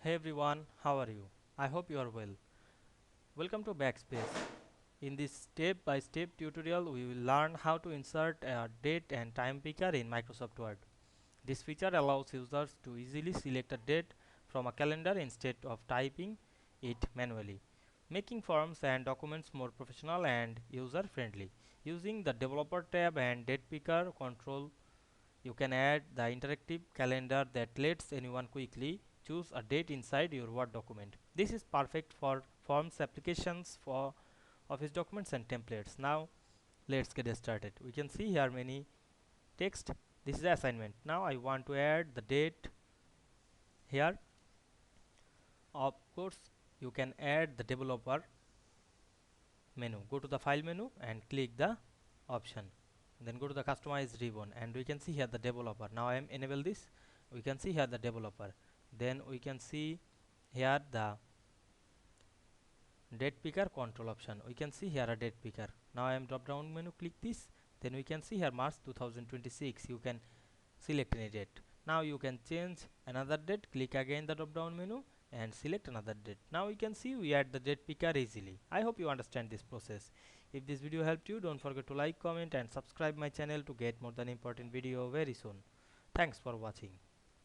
Hey everyone, how are you? I hope you are well. Welcome to Backspace. In this step-by-step tutorial, we will learn how to insert a date and time picker in Microsoft Word. This feature allows users to easily select a date from a calendar instead of typing it manually, making forms and documents more professional and user-friendly. Using the Developer tab and Date Picker control, you can add the interactive calendar that lets anyone quickly choose a date inside your Word document. This is perfect for forms applications for Office documents and templates. Now let's get started. We can see here many text. This is the assignment. Now I want to add the date here. Of course, you can add the developer menu. Go to the file menu and click the option, then go to the customize ribbon and we can see here the developer. Now I am enable this. We can see here the developer, then we can see here the date picker control option. We can see here a date picker. Now I am drop down menu, click this, then we can see here March 2026. You can select any date. Now you can change another date, click again the drop down menu and select another date. Now you can see we add the date picker easily. I hope you understand this process. If this video helped you, don't forget to like, comment and subscribe my channel to get more than important video very soon. Thanks for watching.